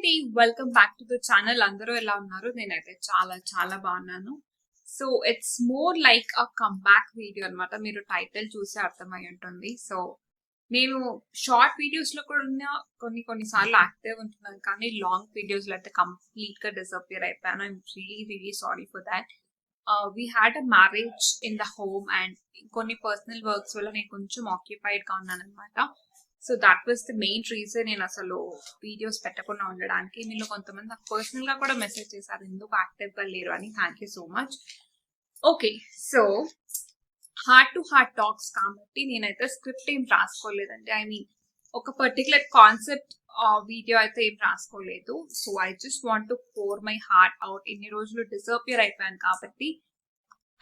అండి, welcome back to the channel. అందరూ ఎలా ఉన్నారు? నేనైతే చాలా చాలా బాగున్నాను. So it's more like a come back video అనమాట. మీరు టైటిల్ చూసి అర్థమై ఉంటుంది. సో నేను షార్ట్ వీడియోస్ లో కూడా ఉన్న కొన్నిసార్లు యాక్టివ్ ఉంటున్నాను, కానీ లాంగ్ వీడియోస్ లో అయితే కంప్లీట్ గా డిసపియర్ అయిపోయాను. I'm really sorry for that. We had a marriage in the home and కొన్ని పర్సనల్ వర్క్స్ వల్ల నేను కొంచెం ఆక్యుపైడ్ గా ఉన్నాను అనమాట. So that was the main reason నేను అసలు వీడియోస్ పెట్టకుండా ఉండడానికి. మీలో కొంతమంది నాకు పర్సనల్ గా కూడా మెసేజ్ చేశారు ఎందుకు యాక్టివ్ గా లేరు అని. Thank you so much. Okay, so heart to heart talks కాబట్టి నేనైతే స్క్రిప్ట్ ఏం రాసుకోలేదండి. ఐ మీన్ ఒక పర్టికులర్ కాన్సెప్ట్ వీడియో అయితే ఏం రాసుకోలేదు. So I just want to pour my heart out. ఇన్ని రోజులు డిసపియర్ అయిపోయాను కాబట్టి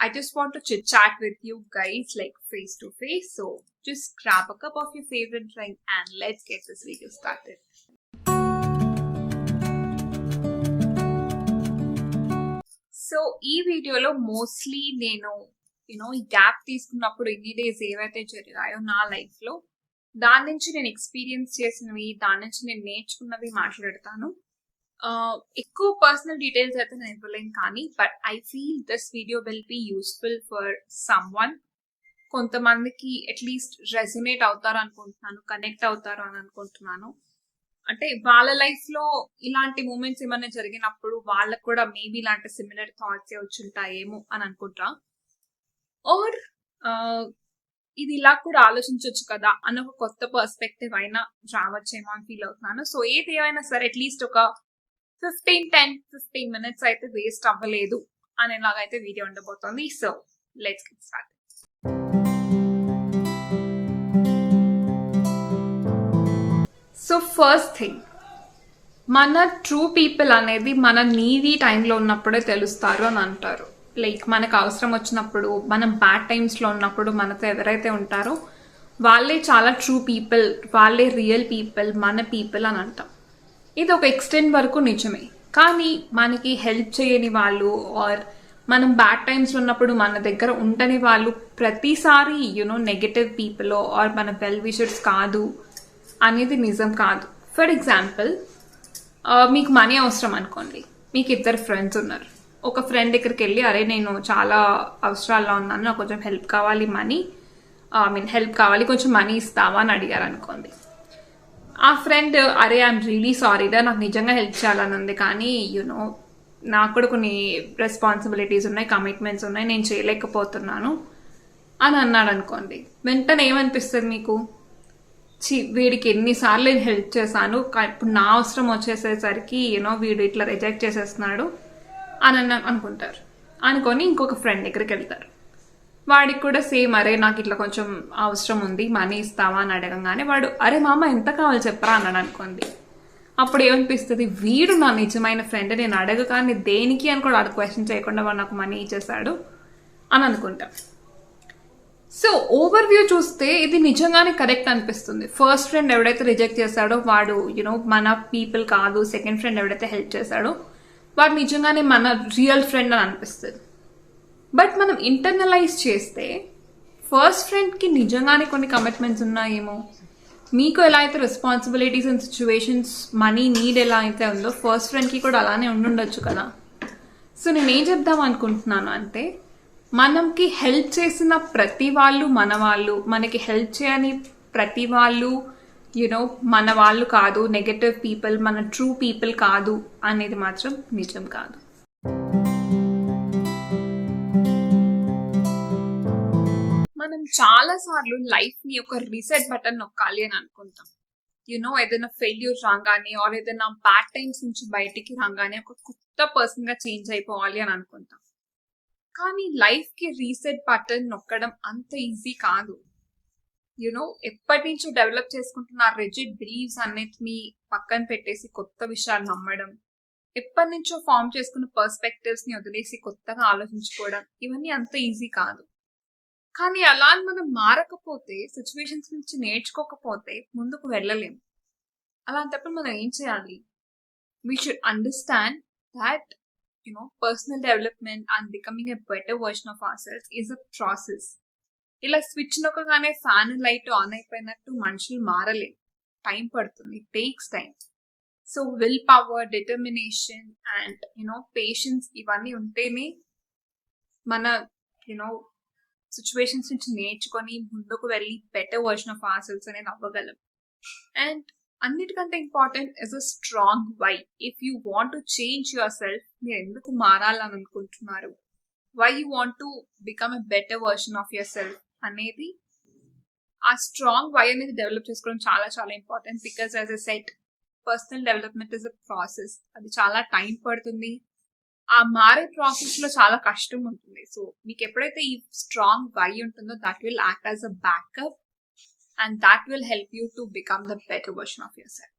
I just want to chit chat with you guys like face to face. So just grab a cup of your favorite drink and let's get this video started. So ఈ వీడియోలో mostly నేను ఈ gap తీసుకున్నప్పుడు ఎన్ని days ఏవైతే జరిగాయో నా life లో, దాని నుంచి నేను ఎక్స్పీరియన్స్ చేసినవి, దాని నుంచి నేను నేర్చుకున్నవి మాట్లాడతాను. ఎక్కువ పర్సనల్ డీటెయిల్స్ అయితే నేను ఇవ్వలేను, కానీ but I feel this video will be useful for some one. కొంతమందికి అట్లీస్ట్ రెజొనేట్ అవుతారు అనుకుంటున్నాను, కనెక్ట్ అవుతారు అని అనుకుంటున్నాను. అంటే వాళ్ళ లైఫ్ లో ఇలాంటి మూమెంట్స్ ఏమైనా జరిగినప్పుడు వాళ్ళకు కూడా మేబీ ఇలాంటి సిమిలర్ థాట్స్ వచ్చుంటాయేమో అని అనుకుంటా. ఆర్ ఇది ఇలా కూడా ఆలోచించవచ్చు కదా అన్న ఒక కొత్త పర్స్పెక్టివ్ అయినా రావచ్చేమో అని ఫీల్ అవుతున్నాను. సో ఏది ఏమైనా సరే అట్లీస్ట్ ఒక 15 minutes అయితే వేస్ట్ అవ్వలేదు అనేలాగైతే వీడియో ఉండబోతోంది. So let's get start. So first thing, మన ట్రూ పీపుల్ అనేది మన నీడీ టైంలో ఉన్నప్పుడే తెలుస్తారు అని అంటారు. లైక్ మనకు అవసరం వచ్చినప్పుడు, మనం బ్యాడ్ టైమ్స్లో ఉన్నప్పుడు మనతో ఎవరైతే ఉంటారో వాళ్ళే చాలా ట్రూ పీపుల్, వాళ్ళే రియల్ పీపుల్, మన పీపుల్ అని అంటాం. ఇది ఒక ఎక్స్టెంట్ వరకు నిజమే. కానీ మనకి హెల్ప్ చేయని వాళ్ళు ఆర్ మనం బ్యాడ్ టైమ్స్ ఉన్నప్పుడు మన దగ్గర ఉండని వాళ్ళు ప్రతిసారి నెగటివ్ పీపుల్ ఆర్ మన వెల్ విషర్స్ కాదు అనేది నిజం కాదు. ఫర్ ఎగ్జాంపుల్, మీకు మనీ అవసరం అనుకోండి. మీకు 2 ఫ్రెండ్స్ ఉన్నారు. ఒక ఫ్రెండ్ దగ్గరికి వెళ్ళి, అరే నేను చాలా అవసరాల్లో ఉన్నాను, నాకు కొంచెం హెల్ప్ కావాలి, హెల్ప్ కావాలి, కొంచెం మనీ ఇస్తావా అని అడిగారు అనుకోండి. ఆ ఫ్రెండ్, అరే ఐఎమ్ రియలీ సారీరా, నాకు నిజంగా హెల్ప్ చేయాలని ఉంది, కానీ నాకు కూడా కొన్ని రెస్పాన్సిబిలిటీస్ ఉన్నాయి, కమిట్మెంట్స్ ఉన్నాయి, నేను చేయలేకపోతున్నాను అని అన్నాడు అనుకోండి. వెంటనే ఏమనిపిస్తుంది మీకు? వీడికి ఎన్నిసార్లు నేను హెల్ప్ చేశాను, ఇప్పుడు నా అవసరం వచ్చేసేసరికి వీడు ఇట్లా రిజెక్ట్ చేసేస్తున్నాడు అని అనుకుంటారు. అనుకొని ఇంకొక ఫ్రెండ్ దగ్గరికి వెళ్తారు. వాడికి కూడా సేమ్, అరే నాకు ఇట్లా కొంచెం అవసరం ఉంది, మనీ ఇస్తావా అని అడగంగానే వాడు, అరే మామ ఎంత కావాలి చెప్పరా అన్నాడు అనుకోండి. అప్పుడు ఏమనిపిస్తుంది? వీడు నా నిజమైన ఫ్రెండ్, నేను అడగగానే దేనికి అని కూడా వాడు క్వశ్చన్ చేయకుండా వాడు నాకు మనీ ఇచ్చేసాడు అని అనుకుంటాం. సో ఓవర్ వ్యూ చూస్తే ఇది నిజంగానే కరెక్ట్ అనిపిస్తుంది. ఫస్ట్ ఫ్రెండ్ ఎవడైతే రిజెక్ట్ చేశాడో వాడు మన పీపుల్ కాదు. సెకండ్ ఫ్రెండ్ ఎవడైతే హెల్ప్ చేశాడో వాడు నిజంగానే మన రియల్ ఫ్రెండ్ అని అనిపిస్తుంది. బట్ మనం ఇంటర్నలైజ్ చేస్తే ఫస్ట్ ఫ్రెండ్కి నిజంగానే కొన్ని కమిట్మెంట్స్ ఉన్నాయేమో. మీకు ఎలా అయితే responsibilities and situations, money need ఎలా అయితే ఉందో ఫస్ట్ ఫ్రెండ్కి కూడా అలానే ఉండుండొచ్చు కదా. సో నేనేం చెప్దాం అనుకుంటున్నాను అంటే, మనకి హెల్ప్ చేసిన ప్రతి వాళ్ళు మన వాళ్ళు, మనకి హెల్ప్ చేయని ప్రతి వాళ్ళు మన వాళ్ళు కాదు, నెగటివ్ పీపుల్, మన ట్రూ పీపుల్ కాదు అనేది మాత్రం నిజం కాదు. మనం చాలా సార్లు లైఫ్ ని ఒక రీసెట్ బటన్ నొక్కాలి అని అనుకుంటాం. ఏదైనా ఫెయిల్యూర్ రాగానే ఆర్ ఏదైనా బ్యాడ్ టైమ్స్ నుంచి బయటికి రాగానే ఒక కొత్త పర్సన్ గా చేంజ్ అయిపోవాలి అని అనుకుంటాం. కానీ లైఫ్ కి రీసెట్ బటన్ నొక్కడం అంత ఈజీ కాదు. ఎప్పటి నుంచో డెవలప్ చేసుకుంటున్న రిజిడ్ బిలీవ్స్ అన్నిటిని పక్కన పెట్టేసి కొత్త విషయాలు నమ్మడం, ఎప్పటి నుంచో ఫామ్ చేసుకున్న పర్స్పెక్టివ్స్ ని వదిలేసి కొత్తగా ఆలోచించుకోవడం, ఇవన్నీ అంత ఈజీ కాదు. కానీ అలా మనం మారకపోతే, సిచ్యువేషన్స్ నుంచి నేర్చుకోకపోతే ముందుకు వెళ్ళలేము. అలాంటప్పుడు మనం ఏం చేయాలి? We should understand that personal development and becoming a better version of our self is a process. ఇలా స్విచ్ నొక్కగానే ఫ్యాన్ లైట్ ఆన్ అయిపోయినట్టు మనుషులు మారలేరు. టైం పడుతుంది, takes time. So will power, determination and patience ఇవన్నీ ఉంటేనే మన సిచ్యువేషన్స్ నుంచి నేర్చుకొని ముందుకు వెళ్ళి better version of our selves అనేది అవ్వగలం. అండ్ అన్నిటికంటే important is a strong why. If you want to change your self, మీరు ఎందుకు మారాలని అనుకుంటున్నారు, why you want to become a better version of your self అనేది, ఆ స్ట్రాంగ్ వై అనేది డెవలప్ చేసుకోవడం చాలా చాలా important. Because as a set, personal development is a process. అది చాలా టైం పడుతుంది. ఆ మారే ప్రాసెస్ లో చాలా కష్టం ఉంటుంది. సో మీకు ఎప్పుడైతే ఈ స్ట్రాంగ్ వై ఉంటుందో, that will act as a backup and that will help you to become the better version of your self.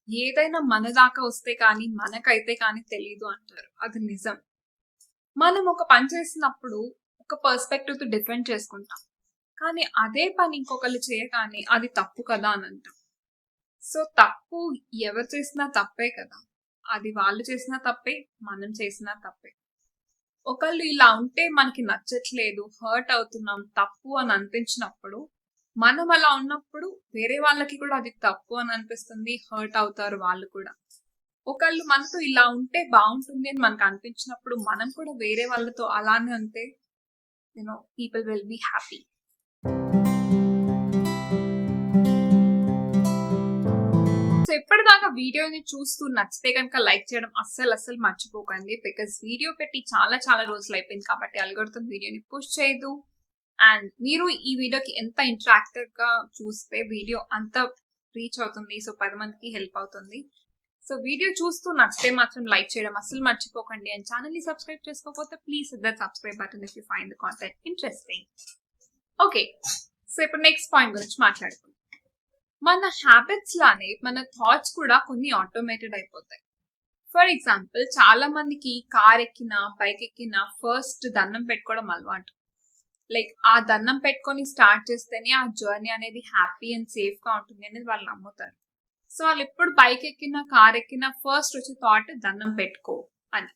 ఏదైనా మన దాకా వస్తే కానీ మనకైతే కానీ తెలీదు అంటారు. అది నిజం. మనం ఒక పని చేసినప్పుడు ఒక పర్స్పెక్టివ్ తో డిఫెండ్ చేసుకుంటాం, కానీ అదే పని ఇంకొకళ్ళు చేయగానే అది తప్పు కదా అని అంటాం. సో తప్పు ఎవరు చేసినా తప్పే కదా. అది వాళ్ళు చేసినా తప్పే, మనం చేసినా తప్పే. ఒకళ్ళు ఇలా ఉంటే మనకి నచ్చట్లేదు, హర్ట్ అవుతున్నాం, తప్పు అని అనిపించినప్పుడు, మనం అలా ఉన్నప్పుడు వేరే వాళ్ళకి కూడా అది తప్పు అని అనిపిస్తుంది, హర్ట్ అవుతారు వాళ్ళు కూడా. ఒకళ్ళు మనతో ఇలా ఉంటే బాగుంటుంది అని మనకు అనిపించినప్పుడు మనం కూడా వేరే వాళ్ళతో అలానే ఉంటే people will be happy. So ఇప్పటిదాకా వీడియోని చూస్తూ నచ్చితే కనుక లైక్ చేయడం అస్సలు మర్చిపోకండి. బికాస్ వీడియో పెట్టి చాలా చాలా రోజులు అయిపోయింది కాబట్టి అల్గోరిథం వీడియోని పుష్ చేయదు. అండ్ మీరు ఈ వీడియోకి ఎంత ఇంటరాక్టివ్ గా చూస్తే వీడియో అంత రీచ్ అవుతుంది. సో 10 మందికి హెల్ప్ అవుతుంది. సో వీడియో చూస్తూ నచ్చితే మాత్రం లైక్ చేయడం అస్సలు మర్చిపోకండి. అండ్ ఛానల్ ని సబ్స్క్రైబ్ చేసుకోకపోతే please hit that subscribe button if you find the content interesting. Okay, so ఇప్పుడు నెక్స్ట్ పాయింట్ గురించి మాట్లాడుకుందాం. మన హ్యాబిట్స్ లానే మన థాట్స్ కూడా కొన్ని ఆటోమేటెడ్ అయిపోతాయి. ఫర్ ఎగ్జాంపుల్, చాలా మందికి కార్ ఎక్కినా బైక్ ఎక్కినా ఫస్ట్ దండం పెట్టుకోవడం అలవాటు. లైక్ ఆ దండం పెట్టుకొని స్టార్ట్ చేస్తేనే ఆ జర్నీ అనేది హ్యాపీ అండ్ సేఫ్ గా ఉంటుంది అనేది వాళ్ళు నమ్ముతారు. సో వాళ్ళు ఎప్పుడు బైక్ ఎక్కినా కార్ ఎక్కినా ఫస్ట్ వచ్చే థాట్ దండం పెట్టుకో అని.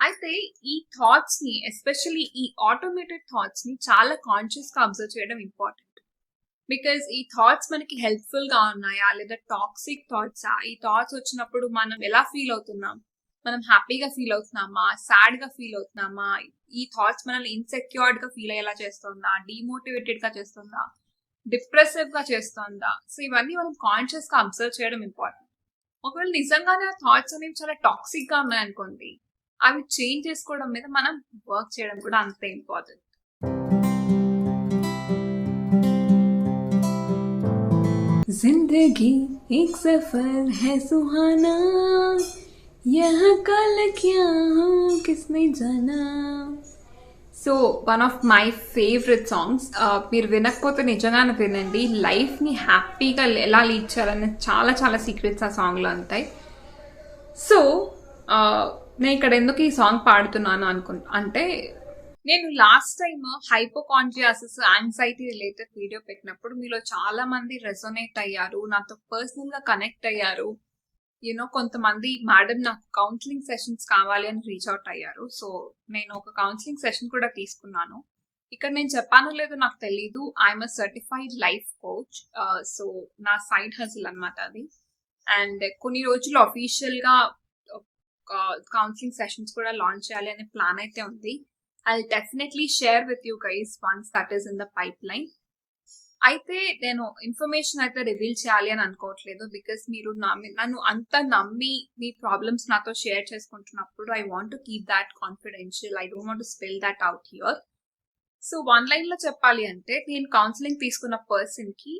అయితే ఈ థాట్స్ ని, ఎస్పెషల్లీ ఈ ఆటోమేటెడ్ థాట్స్ ని చాలా కాన్షియస్ గా అబ్జర్వ్ చేయడం ఇంపార్టెంట్. బికాస్ ఈ థాట్స్ మనకి హెల్ప్ఫుల్ గా ఉన్నాయా లేదా టాక్సిక్ థాట్సా? ఈ థాట్స్ వచ్చినప్పుడు మనం ఎలా ఫీల్ అవుతున్నాం? మనం హ్యాపీగా ఫీల్ అవుతున్నామా, సాడ్ గా ఫీల్ అవుతున్నామా? ఈ థాట్స్ మనల్ని ఇన్సెక్యూర్డ్ గా ఫీల్ అయ్యేలా చేస్తుందా, డిమోటివేటెడ్ గా చేస్తుందా, డిప్రెసివ్ గా చేస్తుందా? సో ఇవన్నీ మనం కాన్షియస్ గా అబ్జర్వ్ చేయడం ఇంపార్టెంట్. ఒకవేళ నిజంగానే ఆ థాట్స్ అనేవి చాలా టాక్సిక్ గా ఉన్నాయనుకోండి, అవి చేంజ్ చేసుకోవడం మీద మనం వర్క్ చేయడం కూడా అంతే ఇంపార్టెంట్. जिंदगी एक सफर है सुहाना, यह कल क्या हो किसने जाना. So one of my favourite songs. మీరు వినకపోతే నిజంగానే వినండి. లైఫ్ ని హ్యాపీగా ఎలా లీడ్ చేయాలనే చాలా చాలా సీక్రెట్స్ ఆ సాంగ్ లో ఉంటాయి. సో నేను ఇక్కడ ఎందుకు ఈ సాంగ్ పాడుతున్నాను అంటే, నేను last time hypochondriasis, anxiety related video పెట్టినప్పుడు మీలో చాలా మంది రెసొనేట్ అయ్యారు, నాతో పర్సనల్ గా కనెక్ట్ అయ్యారు. కొంతమంది మేడం నాకు కౌన్సిలింగ్ సెషన్స్ కావాలి అని రీచ్ అవుట్ అయ్యారు. సో నేను ఒక కౌన్సిలింగ్ సెషన్ కూడా తీసుకున్నాను. ఇక్కడ నేను చెప్పానో లేదో నాకు తెలీదు, I'm a certified life coach. So నా సైడ్ హజిల్ అనమాట అది. అండ్ కొన్ని రోజులు అఫీషియల్ గా కౌన్సిలింగ్ సెషన్స్ కూడా లాంచ్ చేయాలి అనే ప్లాన్ అయితే ఉంది. I'll definitely share with you guys once that is in the pipeline. అయితే నేను ఇన్ఫర్మేషన్ అయితే రివీల్ చేయాలి అని అనుకోవట్లేదు. బికాస్ మీరు నన్ను అంత నమ్మి మీ ప్రాబ్లమ్స్ నాతో షేర్ చేసుకుంటున్నప్పుడు I want to keep that confidential. I don't want to spell that out here. So one line లో చెప్పాలి అంటే, నేను కౌన్సిలింగ్ తీసుకున్న పర్సన్ కి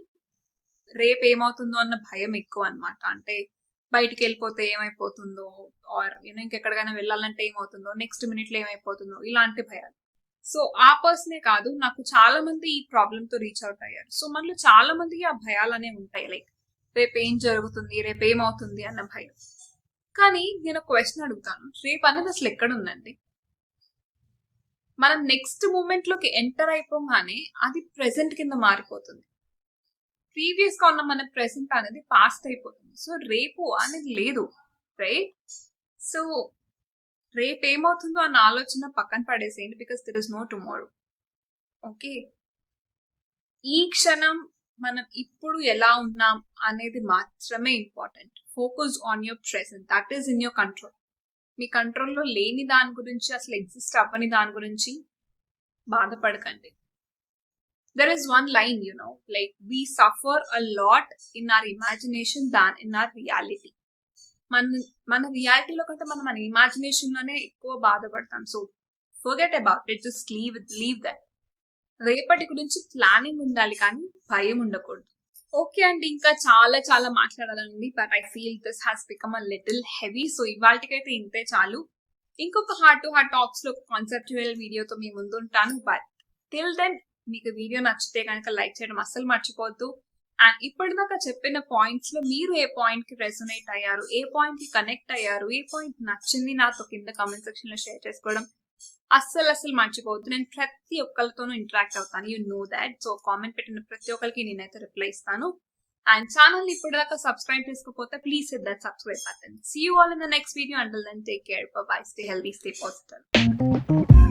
రేపు ఏమవుతుందో అన్న భయం ఎక్కువ అనమాట. అంటే బయటికి వెళ్ళిపోతే ఏమైపోతుందో, ఆర్ ఇంకెక్కడికైనా వెళ్ళాలంటే ఏమవుతుందో, నెక్స్ట్ మినిట్ లో ఏమైపోతుందో, ఇలాంటి భయాలు. సో ఆ పర్సనే కాదు, నాకు చాలా మంది ఈ ప్రాబ్లమ్ తో రీచ్ అవుట్ అయ్యారు. సో మనలో చాలా మందికి ఆ భయాలనే ఉంటాయి. లైక్ రేపు ఏం జరుగుతుంది, రేపు ఏమవుతుంది అన్న భయం. కానీ నేను క్వశ్చన్ అడుగుతాను, రేపు అనేది అసలు ఎక్కడ ఉందండి? మనం నెక్స్ట్ మూమెంట్ లోకి ఎంటర్ అయిపోగానే అది ప్రెసెంట్ కింద మారిపోతుంది. ప్రీవియస్ గా ఉన్న మన ప్రెసెంట్ అనేది పాస్ట్ అయిపోతుంది. సో రేపు అనేది లేదు, రైట్? సో రేపు ఏమవుతుందో అన్న ఆలోచన పక్కన పడేసేయండి. Because there is no tomorrow. Okay, ఈ క్షణం మనం ఇప్పుడు ఎలా ఉన్నాం అనేది మాత్రమే important. Focus on your present, that is in your control. మీ కంట్రోల్లో లేని దాని గురించి, అసలు ఎగ్జిస్ట్ అవ్వని దాని గురించి బాధపడకండి. There is one line, like we suffer a lot in our imagination than in our reality. మన రియాలిటీలో కంటే మనం మన ఇమాజినేషన్ లోనే ఎక్కువ బాధపడతాం. So forget about it, just leave that. రేపటి గురించి ప్లానింగ్ ఉండాలి కానీ భయం ఉండకూడదు. ఓకే అండి, ఇంకా చాలా చాలా మాట్లాడాలని, but I feel this has become a little heavy. So ఇవాళకైతే ఇంతే చాలు. ఇంకొక హార్ట్ టు హార్ట్ టాక్స్ లో కాన్సెప్చువల్ వీడియోతో మీ ముందు ఉంటాను. బట్ టిల్ దెన్ మీకు వీడియో నచ్చితే కనుక లైక్ చేయడం అస్సలు మర్చిపోవద్దు. అండ్ ఇప్పటిదాకా చెప్పిన పాయింట్స్ లో మీరు ఏ పాయింట్ కి రెసొనేట్ అయ్యారు, ఏ పాయింట్ కి కనెక్ట్ అయ్యారు, ఏ పాయింట్ నచ్చింది నాతో కింద కామెంట్ సెక్షన్ లో షేర్ చేసుకోవడం అస్సలు మర్చిపోవద్దు. నేను ప్రతి ఒక్కరితోనూ ఇంటరాక్ట్ అవుతాను, you know that. So comment పెట్టిన ప్రతి ఒక్కరికి నేనైతే రిప్లై ఇస్తాను. అండ్ ఛానల్ ఇప్పటిదాకా సబ్స్క్రైబ్ చేసుకోకపోతే please hit that subscribe button. See you all in the next video. Until then take care, bye bye, stay healthy, stay positive.